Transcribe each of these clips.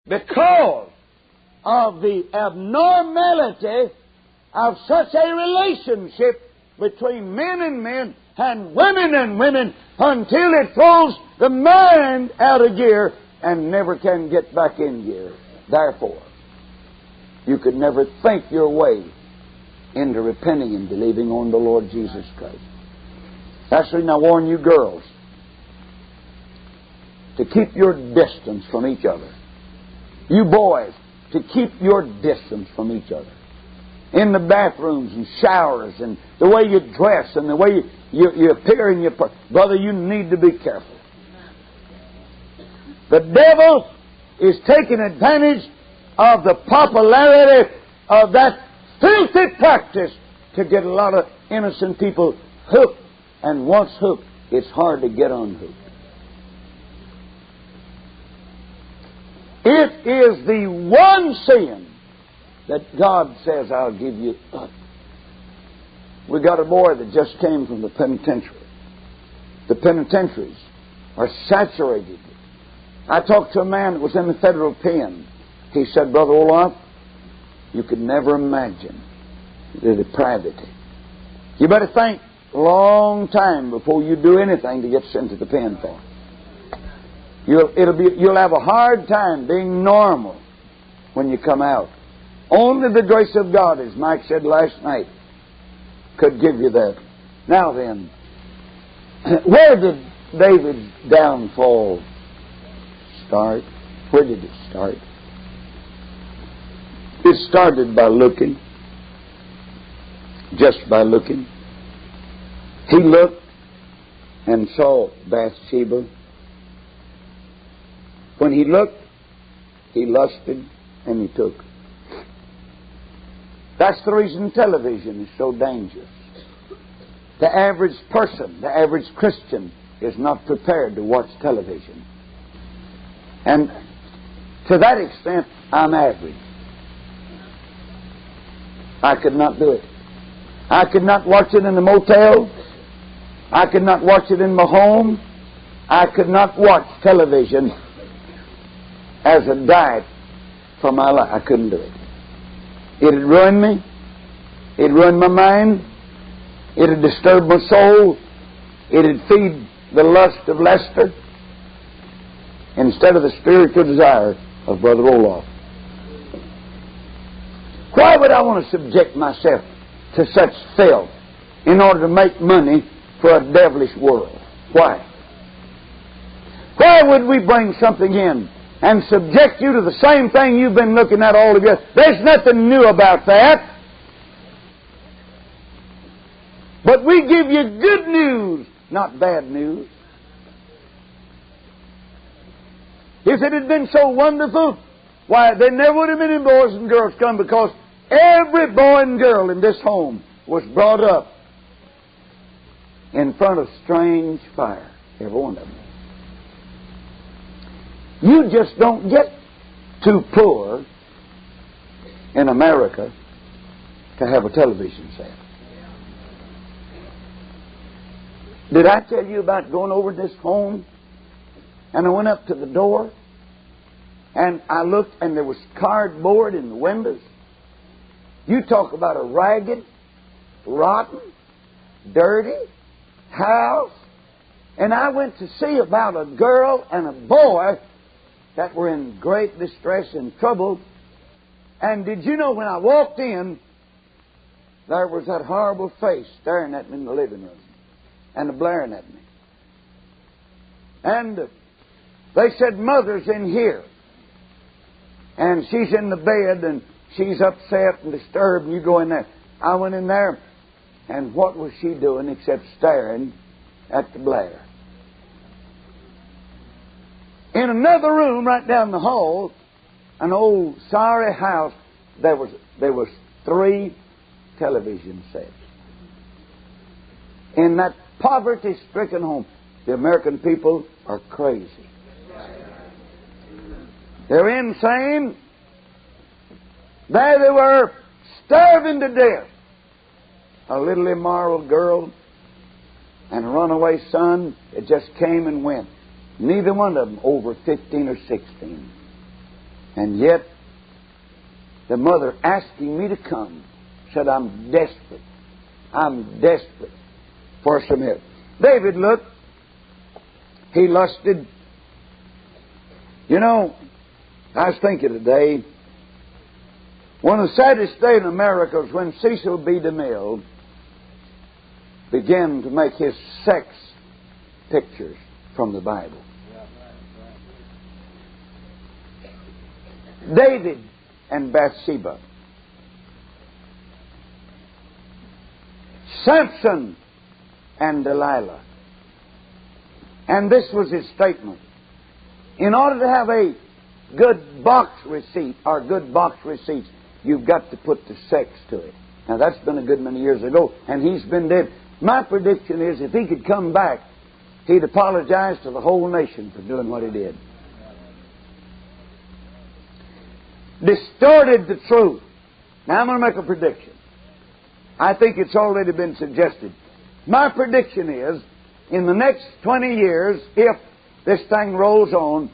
because of the abnormality of such a relationship between men and women until it throws the mind out of gear and never can get back in gear. Therefore, you could never think your way into repenting and believing on the Lord Jesus Christ. That's the reason I warn you girls to keep your distance from each other. You boys, to keep your distance from each other. In the bathrooms and showers and the way you dress and the way you appear in your... Brother, you need to be careful. The devil is taking advantage of the popularity of that filthy practice to get a lot of innocent people hooked. And once hooked, it's hard to get unhooked. It is the one sin that God says, I'll give you up. We got a boy that just came from the penitentiary. The penitentiaries are saturated. I talked to a man that was in the federal pen. He said, Brother Roloff, you could never imagine the depravity. You better think a long time before you do anything to get sent to the pen for. You'll have a hard time being normal when you come out. Only the grace of God, as Mike said last night, could give you that. Now then, where did David's downfall start? Where did it start? It started by looking. Just by looking. He looked and saw Bathsheba. When he looked, he lusted and he took. That's the reason television is so dangerous. The average person, the average Christian, is not prepared to watch television. And to that extent, I'm average. I could not do it. I could not watch it in the motel. I could not watch it in my home. I could not watch television as a diet for my life. I couldn't do it. It had ruined me. It ruined my mind. It had disturbed my soul. It had feed the lust of Lester instead of the spiritual desire of Brother Roloff. Why would I want to subject myself to such filth in order to make money for a devilish world? Why? Why would we bring something in and subject you to the same thing you've been looking at all of your... There's nothing new about that. But we give you good news, not bad news. If it had been so wonderful, why, there never would have been any boys and girls come, because every boy and girl in this home was brought up in front of strange fire. Every one of them. You just don't get too poor in America to have a television set. Did I tell you about going over this home? And I went up to the door and I looked and there was cardboard in the windows. You talk about a ragged, rotten, dirty house. And I went to see about a girl and a boy that were in great distress and trouble. And did you know when I walked in, there was that horrible face staring at me in the living room and blaring at me. And they said, Mother's in here. And she's in the bed and she's upset and disturbed, and you go in there. I went in there, and what was she doing except staring at the blare? In another room right down the hall, an old sorry house, there was 3 television sets. In that poverty-stricken home, the American people are crazy. They're insane. There they were, starving to death. A little immoral girl and a runaway son that just came and went. Neither one of them over 15 or 16. And yet, the mother asking me to come said, I'm desperate. I'm desperate for some help. David looked. He lusted. You know, I was thinking today, one of the saddest days in America was when Cecil B. DeMille began to make his sex pictures from the Bible. David and Bathsheba. Samson and Delilah. And this was his statement. In order to have a good box receipt, or good box receipts, you've got to put the sex to it. Now that's been a good many years ago, and he's been dead. My prediction is if he could come back, he'd apologize to the whole nation for doing what he did. Distorted the truth. Now I'm going to make a prediction. I think it's already been suggested. My prediction is, in the next 20 years, if this thing rolls on,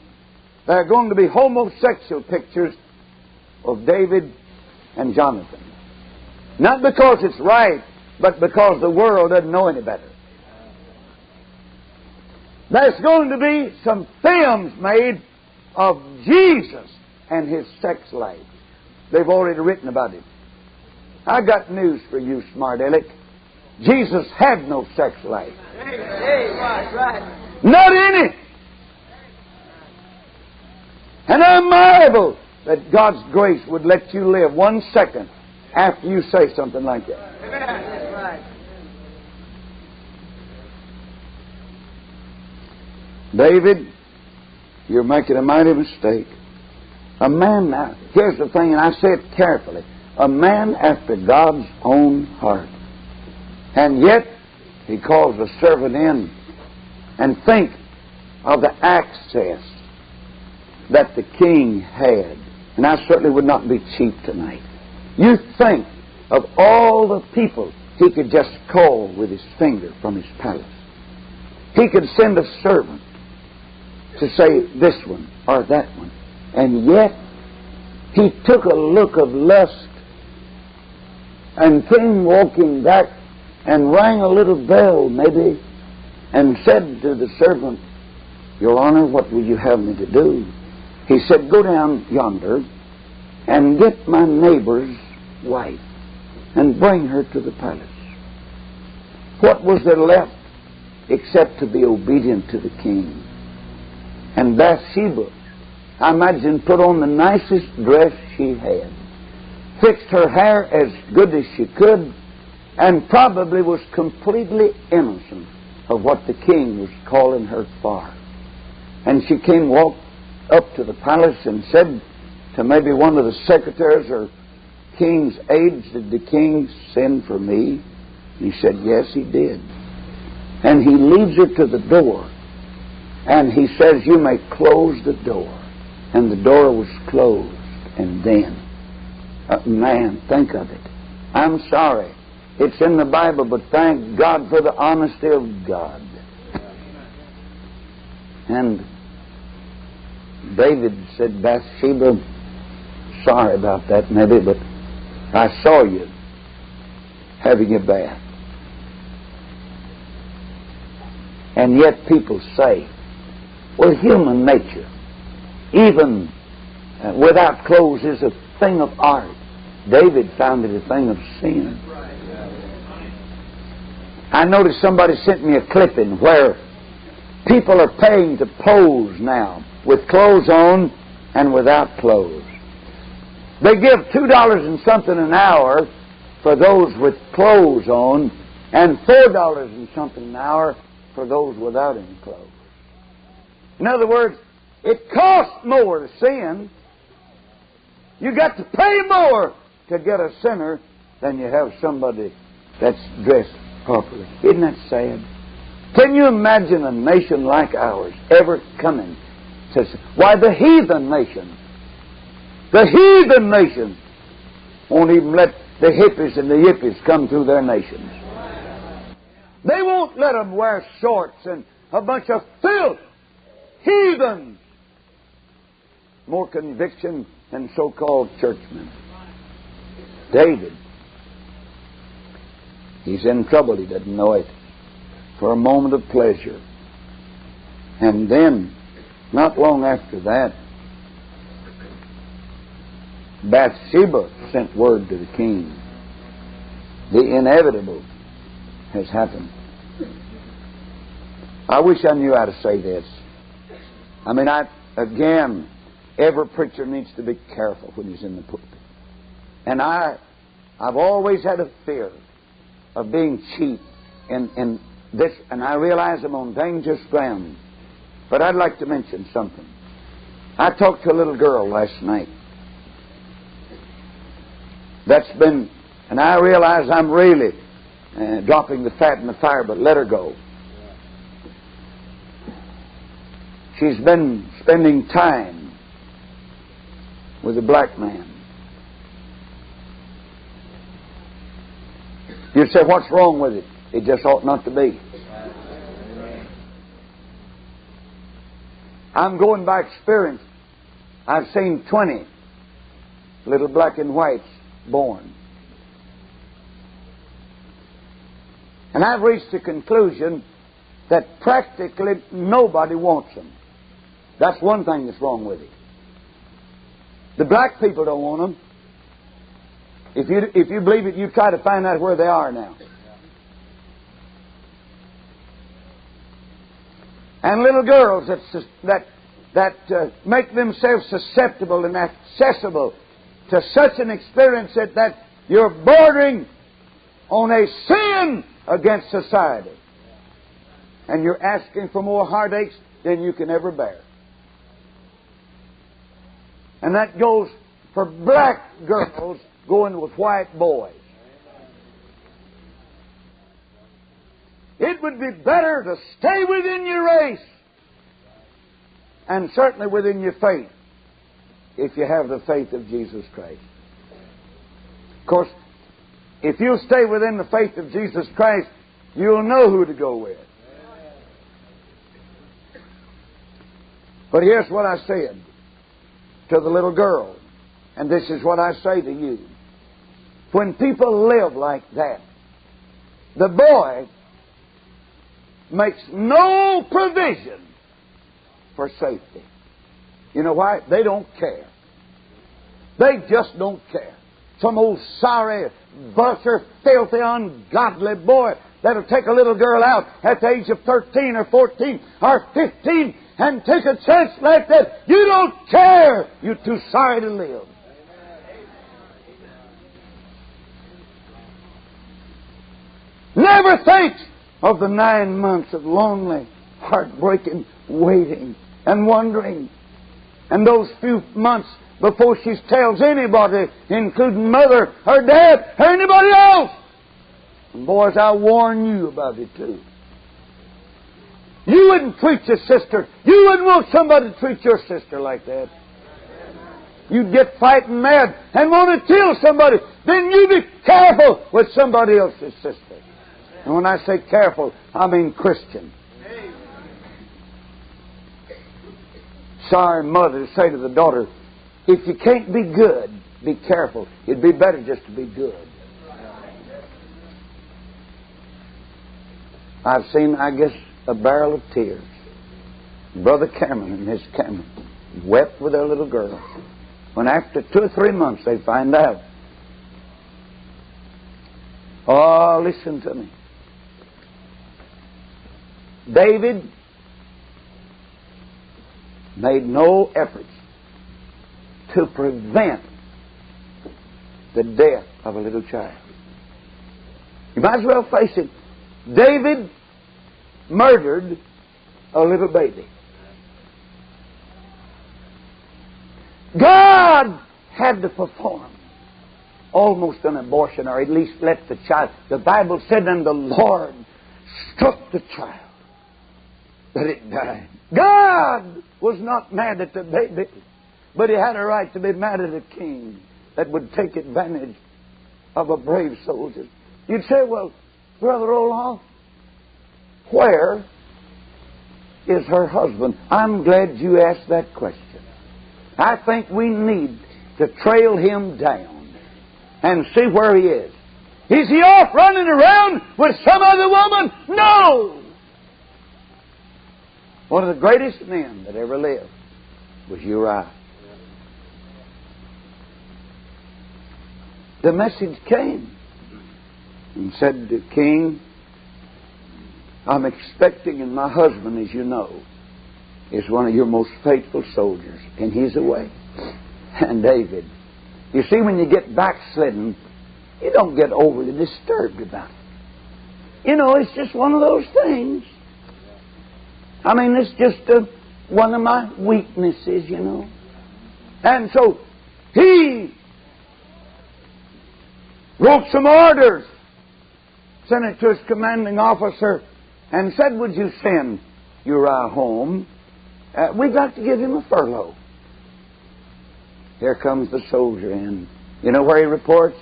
there are going to be homosexual pictures of David and Jonathan. Not because it's right, but because the world doesn't know any better. There's going to be some films made of Jesus and his sex life. They've already written about it. I got news for you, smart aleck. Jesus had no sex life. Not any. And I marvel that God's grace would let you live 1 second after you say something like that. David, you're making a mighty mistake. A man, now, here's the thing, and I say it carefully, a man after God's own heart. And yet, he calls the servant in, and think of the access that the king had. And I certainly would not be cheap tonight. You think of all the people he could just call with his finger from his palace. He could send a servant to say this one or that one. And yet, he took a look of lust and came walking back and rang a little bell, maybe, and said to the servant, Your Honor, what will you have me to do? He said, Go down yonder and get my neighbor's wife and bring her to the palace. What was there left except to be obedient to the king? And Bathsheba, I imagine, put on the nicest dress she had, fixed her hair as good as she could, and probably was completely innocent of what the king was calling her for. And she came walk up to the palace and said to maybe one of the secretaries or king's aides, Did the king send for me? He said, Yes, he did. And he leads her to the door, and he says, You may close the door. And the door was closed. And then, man, think of it. I'm sorry. It's in the Bible, but thank God for the honesty of God. And David said, Bathsheba, sorry about that maybe, but I saw you having a bath. And yet people say, well, human nature, even without clothes, is a thing of art. David found it a thing of sin. I noticed somebody sent me a clipping where people are paying to pose now with clothes on and without clothes. They give $2 and something an hour for those with clothes on, and $4 and something an hour for those without any clothes. In other words, it costs more to sin. You got to pay more to get a sinner than you have somebody that's dressed properly. Isn't that sad? Can you imagine a nation like ours ever coming to... Why, the heathen nation won't even let the hippies and the yippies come through their nations. They won't let them wear shorts and a bunch of filth. Heathens. more conviction than so-called churchmen. David, he's in trouble. He doesn't know it. For a moment of pleasure. And then, not long after that, Bathsheba sent word to the king. The inevitable has happened. I wish I knew how to say this. I mean, again, every preacher needs to be careful when he's in the pulpit. And I've always had a fear of being cheap in this, and I realize I'm on dangerous ground. But I'd like to mention something. I talked to a little girl last night. And I realize I'm really dropping the fat in the fire, but let her go. She's been spending time with a black man. You say, what's wrong with it? It just ought not to be. I'm going by experience. I've seen 20 little black and whites born. And I've reached the conclusion that practically nobody wants them. That's one thing that's wrong with it. The black people don't want them. If you believe it, you try to find out where they are now. And little girls that make themselves susceptible and accessible to such an experience that you're bordering on a sin against society. And you're asking for more heartaches than you can ever bear. And that goes for black girls going with white boys. It would be better to stay within your race and certainly within your faith if you have the faith of Jesus Christ. Of course, if you stay within the faith of Jesus Christ, you'll know who to go with. But here's what I said to the little girl, and this is what I say to you. When people live like that, the boy makes no provision for safety. You know why? They don't care. They just don't care. Some old sorry, vulture, filthy, ungodly boy that'll take a little girl out at the age of 13 or 14 or 15 and take a chance like that. You don't care. You're too sorry to live. Never think of the 9 months of lonely, heartbreaking waiting and wondering. And those few months before she tells anybody, including mother or dad or anybody else. And boys, I warn you about it too. You wouldn't treat your sister. You wouldn't want somebody to treat your sister like that. You'd get fighting mad and want to kill somebody. Then you be careful with somebody else's sister. And when I say careful, I mean Christian. Sorry mother say to the daughter, if you can't be good, be careful. It'd be better just to be good. I've seen, I guess, a barrel of tears. Brother Cameron and Miss Cameron wept with their little girl. When after 2 or 3 months they find out. Oh, listen to me. David made no efforts to prevent the death of a little child. You might as well face it. David murdered a little baby. God had to perform almost an abortion, or at least let the child. The Bible said, and the Lord struck the child that it died. God was not mad at the baby, but He had a right to be mad at a king that would take advantage of a brave soldier. You'd say, well, Brother Roloff, where is her husband? I'm glad you asked that question. I think we need to trail him down and see where he is. Is he off running around with some other woman? No! One of the greatest men that ever lived was Uriah. The message came and said to the king, I'm expecting, and my husband, as you know, is one of your most faithful soldiers, and he's away. And David, you see, when you get backslidden, you don't get overly disturbed about it. You know, it's just one of those things. I mean, it's just one of my weaknesses, you know. And so he wrote some orders, sent it to his commanding officer, and said, would you send Uriah home? We've got to give him a furlough. Here comes the soldier in. You know where he reports?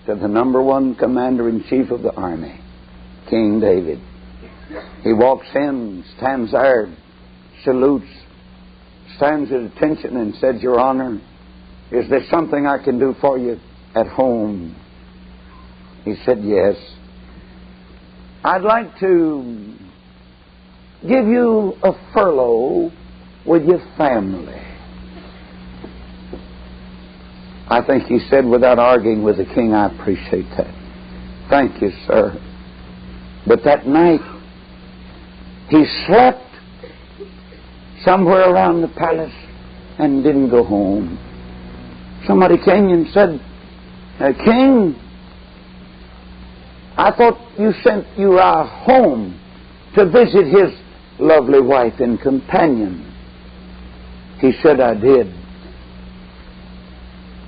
To the number one commander-in-chief of the army, King David. He walks in, stands there, salutes, stands at attention and says, Your Honor, is there something I can do for you at home? He said, yes. I'd like to give you a furlough with your family. I think he said, without arguing with the king, I appreciate that. Thank you, sir. But that night, he slept somewhere around the palace and didn't go home. Somebody came and said, King, I thought you sent Uriah home to visit his lovely wife and companion. He said, I did.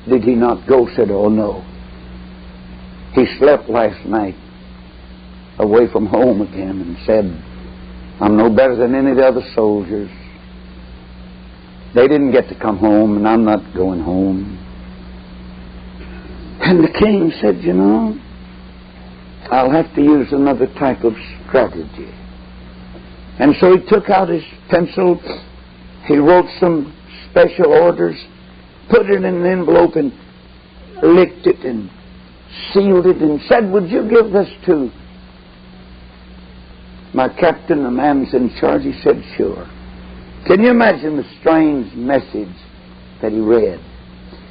Did he not go? Said, oh no. He slept last night away from home again and said, I'm no better than any of the other soldiers. They didn't get to come home and I'm not going home. And the king said, you know, I'll have to use another type of strategy. And so he took out his pencil, he wrote some special orders, put it in an envelope and licked it and sealed it and said, would you give this to my captain, the man's in charge? He said, sure. Can you imagine the strange message that he read?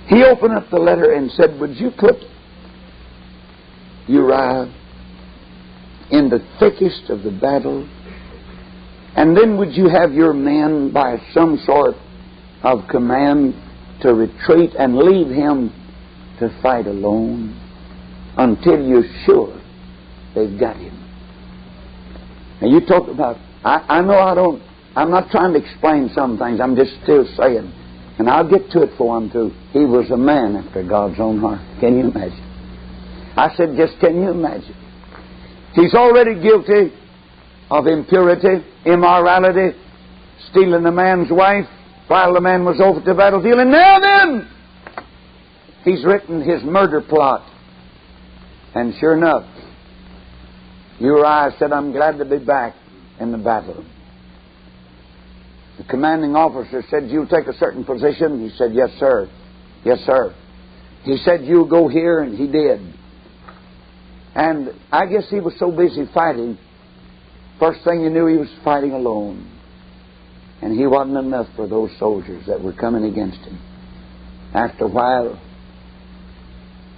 He opened up the letter and said, would you put Uriah in the thickest of the battle, and then would you have your men by some sort of command to retreat and leave him to fight alone until you're sure they've got him. And you talk about, I know I'm not trying to explain some things, I'm just still saying, and I'll get to it for him too. He was a man after God's own heart. Can you imagine? I said, just can you imagine? He's already guilty of impurity, immorality, stealing a man's wife while the man was over at the battlefield. And now then, he's written his murder plot. And sure enough, Uriah said, I'm glad to be back in the battle. The commanding officer said, you'll take a certain position? He said, yes, sir. Yes, sir. He said, you'll go here, and he did. And I guess he was so busy fighting, first thing you knew, he was fighting alone. And he wasn't enough for those soldiers that were coming against him. After a while,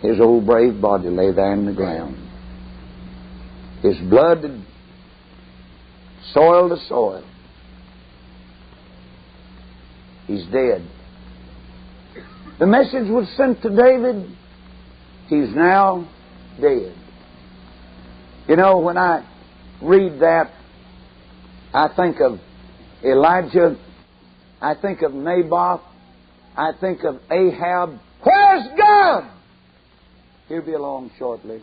his old brave body lay there in the ground. His blood had soiled the soil. He's dead. The message was sent to David. He's now dead. You know, when I read that, I think of Elijah, I think of Naboth, I think of Ahab. Where's God? He'll be along shortly.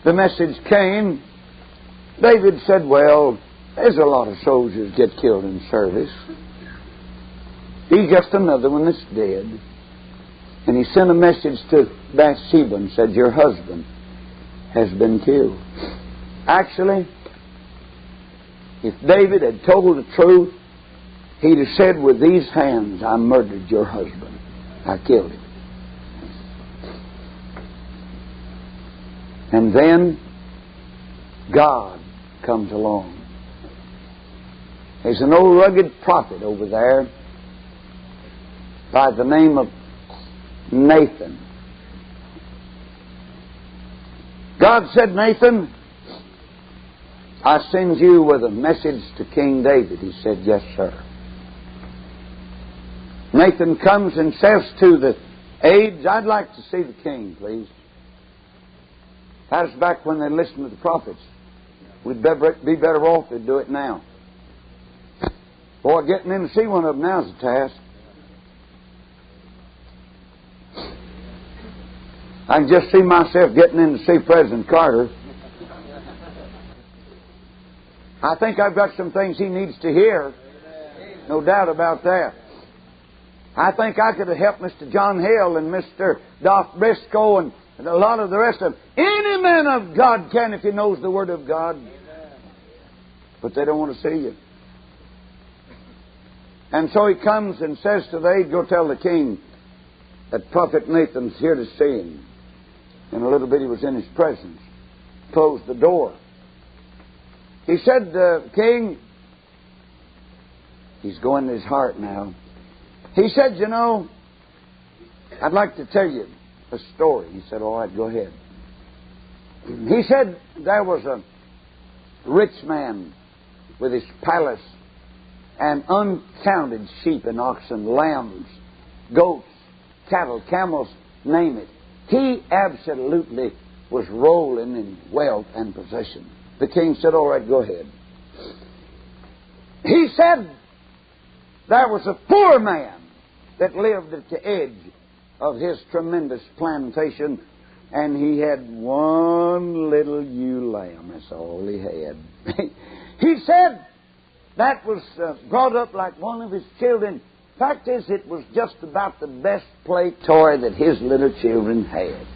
The message came. David said, well, there's a lot of soldiers get killed in service. He's just another one that's dead. And he sent a message to Bathsheba and said, your husband has been killed. Actually, If David had told the truth, he'd have said, with these hands I murdered your husband. I killed him. And then God comes along. There's an old rugged prophet over there by the name of Nathan. God said, Nathan, I send you with a message to King David. He said, yes, sir. Nathan comes and says to the aides, I'd like to see the king, please. That was back when they listened to the prophets. We'd be better off to do it now. Boy, getting in to see one of them now is a task. I can just see myself getting in to see President Carter. I think I've got some things he needs to hear. No doubt about that. I think I could have helped Mr. John Hill and Mr. Doc Briscoe and a lot of the rest of them. Any man of God can if he knows the Word of God. But they don't want to see you. And so he comes and says to the aide, go tell the king that Prophet Nathan's here to see him. In a little bit he was in his presence. Closed the door. He said, King, he's going to his heart now. He said, you know, I'd like to tell you a story. He said, all right, go ahead. He said there was a rich man with his palace and uncounted sheep and oxen, lambs, goats, cattle, camels, name it. He absolutely was rolling in wealth and possession. The king said, all right, go ahead. He said there was a poor man that lived at the edge of his tremendous plantation, and he had one little ewe lamb. That's all he had. He said that was brought up like one of his children. Fact is, it was just about the best play toy that his little children had.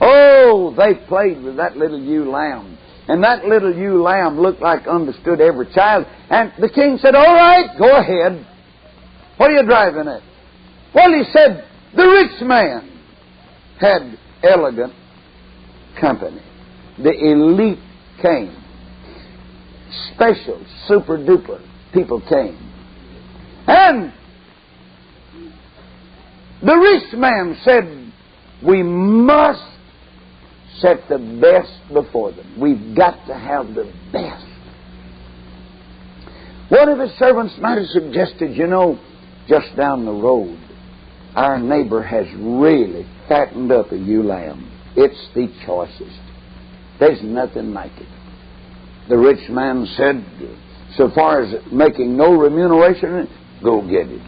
Oh, they played with that little ewe lamb. And that little ewe lamb looked like understood every child. And the king said, all right, go ahead. What are you driving at? Well, he said, the rich man had elegant company. The elite came. Special, super duper people came. And the rich man said, we must set the best before them. We've got to have the best. One of his servants might have suggested, you know, just down the road, our neighbor has really fattened up a ewe lamb. It's the choicest. There's nothing like it. The rich man said, so far as making no remuneration, go get it.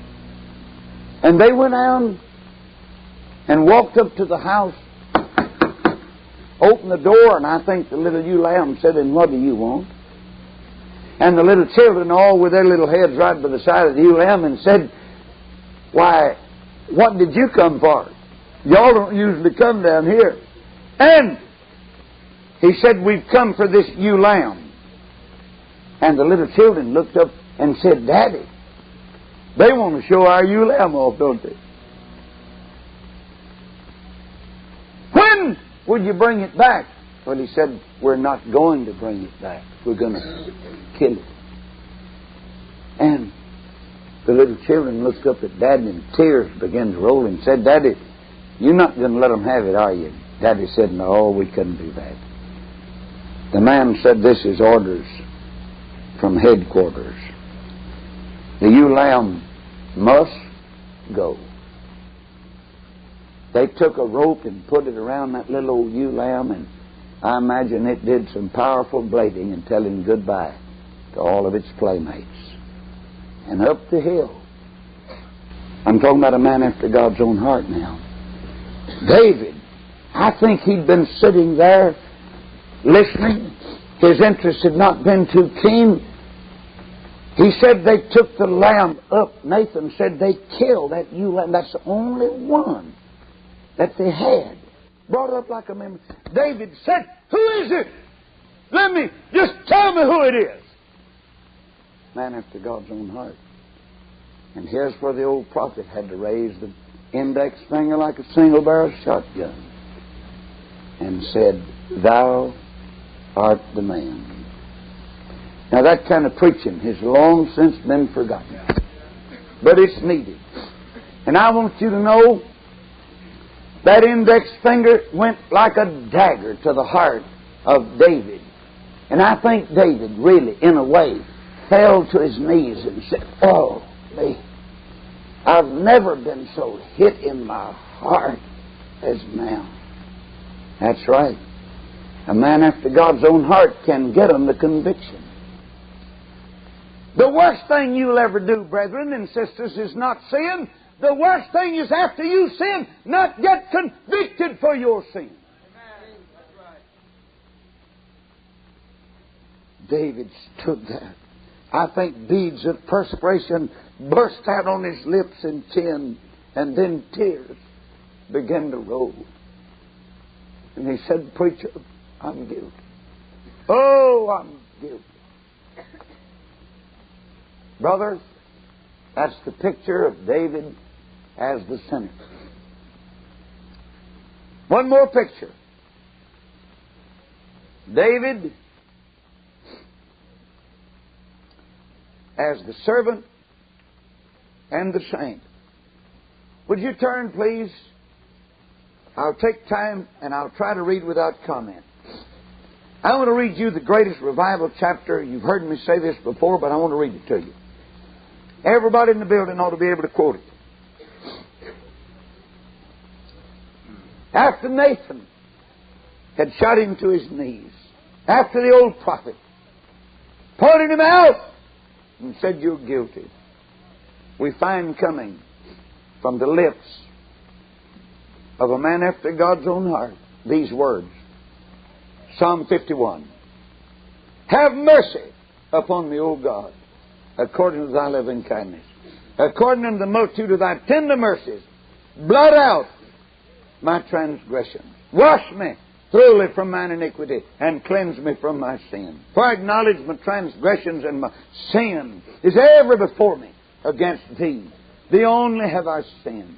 And they went out and walked up to the house, opened the door, and I think the little ewe lamb said, and what do you want? And the little children, all with their little heads right by the side of the ewe lamb, and said, why, what did you come for? Y'all don't usually come down here. And he said, we've come for this ewe lamb. And the little children looked up and said, Daddy, they want to show our ewe lamb off, don't they? When will you bring it back? Well, he said, we're not going to bring it back. We're going to kill it. And the little children looked up at Daddy, and tears began to roll, and said, Daddy, you're not going to let them have it, are you? Daddy said, no, we couldn't do that. The man said, this is orders from headquarters. The ewe lamb must go. They took a rope and put it around that little old ewe lamb, and I imagine it did some powerful blading and telling goodbye to all of its playmates. And up the hill, I'm talking about a man after God's own heart now. David, I think he'd been sitting there listening. His interest had not been too keen. He said they took the lamb up. Nathan said they killed that ewe lamb. That's the only one that they had. Brought up like a member. David said, who is it? Let me, just tell me who it is. man after God's own heart. And here's where the old prophet had to raise the index finger like a single-barrel shotgun and said, Thou art the man. Now that kind of preaching has long since been forgotten. But it's needed. And I want you to know that index finger went like a dagger to the heart of David. And I think David really, in a way, fell to his knees and said, Oh, me, I've never been so hit in my heart as now. That's right. A man after God's own heart can get on the conviction. The worst thing you'll ever do, brethren and sisters, is not sin. The worst thing is after you sin, not get convicted for your sin. David stood there. I think beads of perspiration burst out on his lips and chin, and then tears began to roll. And he said, Preacher, I'm guilty. Oh, I'm guilty. Brothers, that's the picture of David as the sinner. One more picture. David as the servant and the saint. Would you turn, please? I'll take time and I'll try to read without comment. I want to read you the greatest revival chapter. You've heard me say this before, but I want to read it to you. Everybody in the building ought to be able to quote it. After Nathan had shot him to his knees, after the old prophet pointed him out and said, You're guilty, we find coming from the lips of a man after God's own heart these words. Psalm 51. Have mercy upon me, O God, according to thy loving kindness. According to the multitude of thy tender mercies, blot out my transgression. Wash me thoroughly from mine iniquity, and cleanse me from my sin. For I acknowledge my transgressions, and my sin is ever before me against thee. Thee only have I sinned,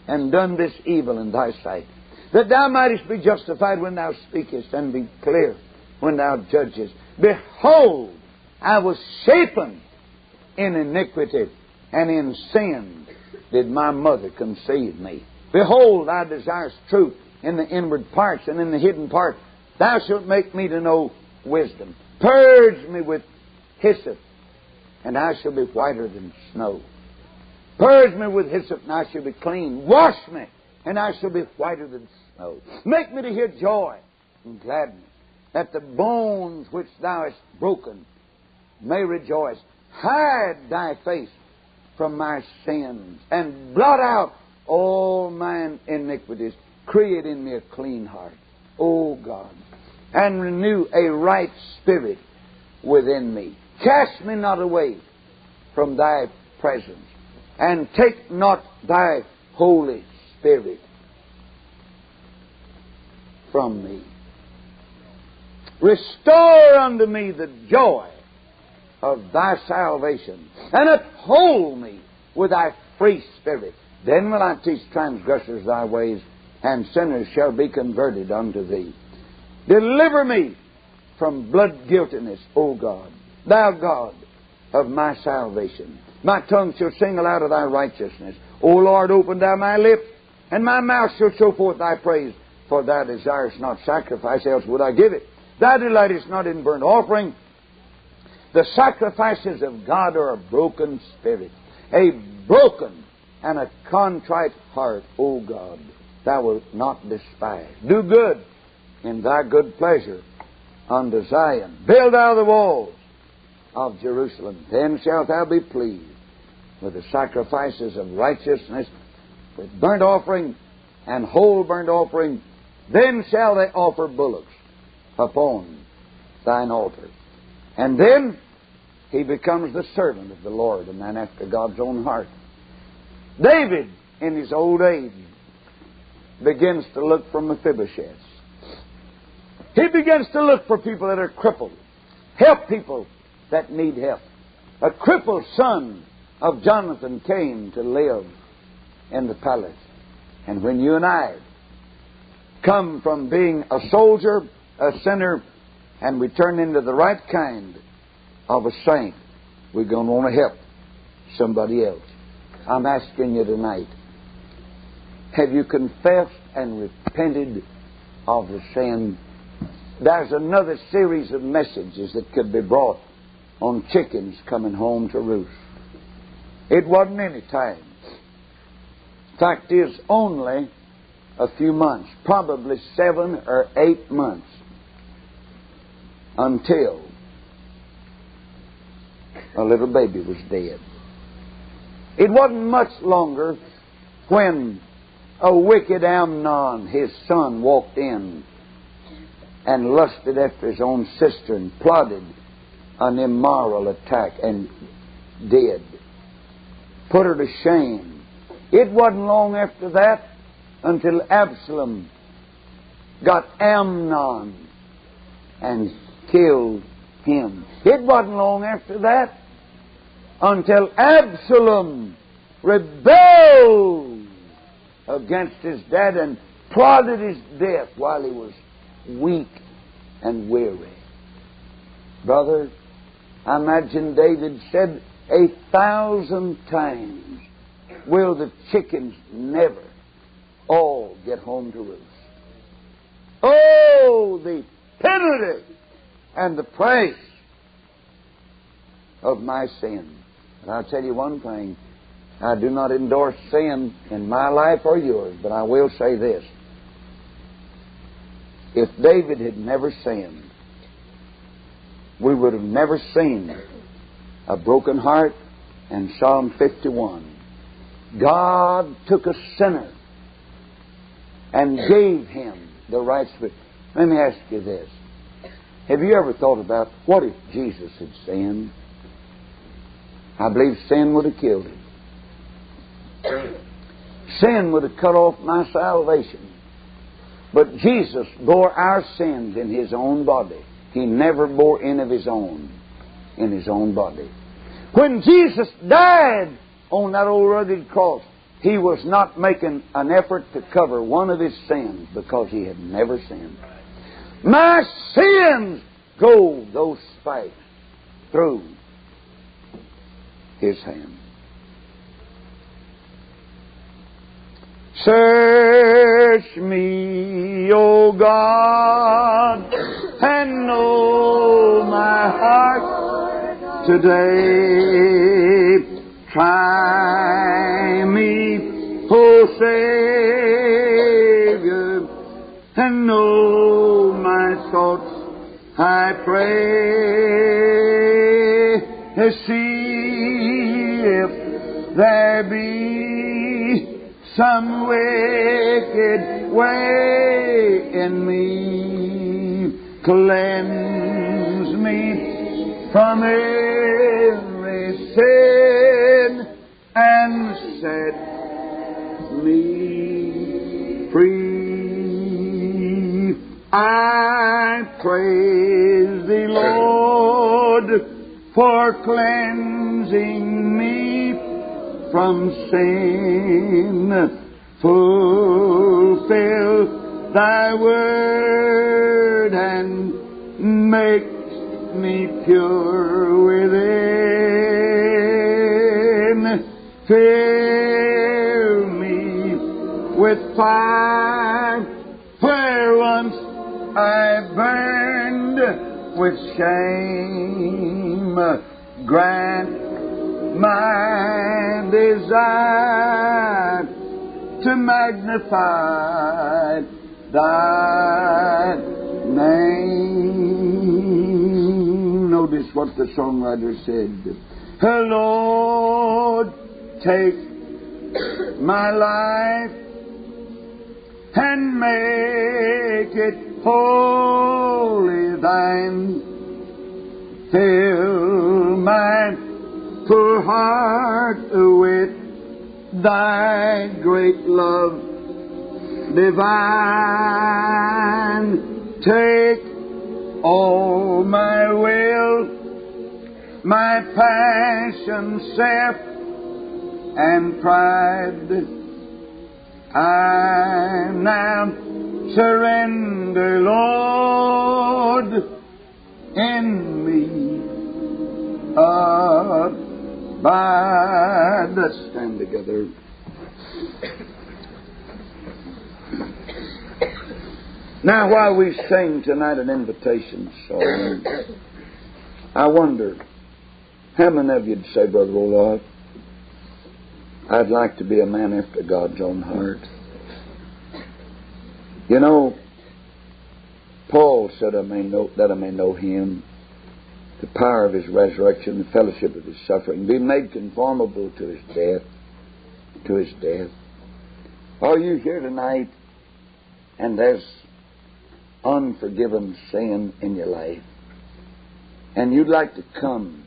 and done this evil in thy sight, that thou mightest be justified when thou speakest, and be clear when thou judgest. Behold, I was shapen in iniquity, and in sin did my mother conceive me. Behold, thou desirest truth in the inward parts, and in the hidden part thou shalt make me to know wisdom. Purge me with hyssop, and I shall be whiter than snow. Purge me with hyssop, and I shall be clean. Wash me, and I shall be whiter than snow. Make me to hear joy and gladness, that the bones which thou hast broken may rejoice. Hide thy face from my sins, and blot out all mine iniquities. Create in me a clean heart, O God, and renew a right spirit within me. Cast me not away from thy presence, and take not thy Holy Spirit from me. Restore unto me the joy of thy salvation, and uphold me with thy free spirit. Then will I teach transgressors thy ways, and sinners shall be converted unto thee. Deliver me from blood guiltiness, O God, thou God of my salvation. My tongue shall sing aloud of thy righteousness. O Lord, open thou my lips, and my mouth shall show forth thy praise. For thou desirest not sacrifice, else would I give it. Thou delightest not in burnt offering. The sacrifices of God are a broken spirit, a broken and a contrite heart, O God, thou wilt not despise. Do good in thy good pleasure unto Zion. Build thou the walls of Jerusalem. Then shalt thou be pleased with the sacrifices of righteousness, with burnt offering and whole burnt offering. Then shall they offer bullocks upon thine altar. And then he becomes the servant of the Lord, a man after God's own heart. David, in his old age, begins to look for Mephibosheth. He begins to look for people that are crippled. Help people that need help. a crippled son of Jonathan came to live in the palace. And when you and I come from being a soldier, a sinner, and we turn into the right kind of a saint, we're going to want to help somebody else. I'm asking you tonight, have you confessed and repented of the sin? There's another series of messages that could be brought on chickens coming home to roost. It wasn't any time. Fact is, only a few months, probably 7 or 8 months, until a little baby was dead. It wasn't much longer when a wicked Amnon, his son, walked in and lusted after his own sister and plotted an immoral attack and did. Put her to shame. It wasn't long after that until Absalom got Amnon and killed him. It wasn't long after that until Absalom rebelled against his dad and plotted his death while he was weak and weary. Brother, I imagine David said 1,000 times, will the chickens never all get home to roost? Oh, the penalty and the price of my sin. And I'll tell you one thing, I do not endorse sin in my life or yours, but I will say this. If David had never sinned, we would have never seen a broken heart and Psalm 51. God took a sinner and gave him the right spirit. Let me ask you this. Have you ever thought about what if Jesus had sinned? I believe sin would have killed him. Sin would have cut off my salvation. But Jesus bore our sins in His own body. He never bore any of His own in His own body. When Jesus died on that old rugged cross, He was not making an effort to cover one of His sins because He had never sinned. My sins go those spikes through His hand. Search me, O God, and know my heart today. Try me, O Savior, and know my thoughts, I pray. See if there be some wicked way in me. Cleanse me from every sin and set me free. I praise Thee, Lord, for cleansing me from sin. Fulfill Thy word and make me pure within. Fill me with fire where once I burned with shame. Grant my desire to magnify Thy name. Notice what the songwriter said. Lord, take my life and make it wholly Thine. Fill my poor heart with Thy great love divine. Take all my will my passion, self, and pride. I now surrender, Lord, in me abide. Let's stand together. Now, while we sing tonight an invitation song, I wonder, how many of you'd say, Brother Roloff, I'd like to be a man after God's own heart? You know, Paul said, that I may know Him, the power of His resurrection, the fellowship of His suffering, be made conformable to His death, to His death. Are you here tonight and there's unforgiven sin in your life, and you'd like to come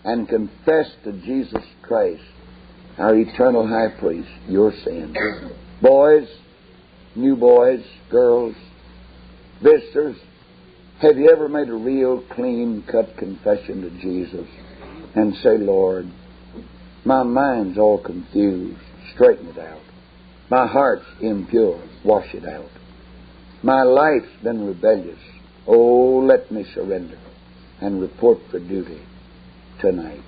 and confess to Jesus Christ, our eternal high priest, your sin? Boys, new boys, girls, visitors, have you ever made a real clean-cut confession to Jesus and say, Lord, my mind's all confused, straighten it out. My heart's impure, wash it out. My life's been rebellious. Oh, let me surrender and report for duty tonight.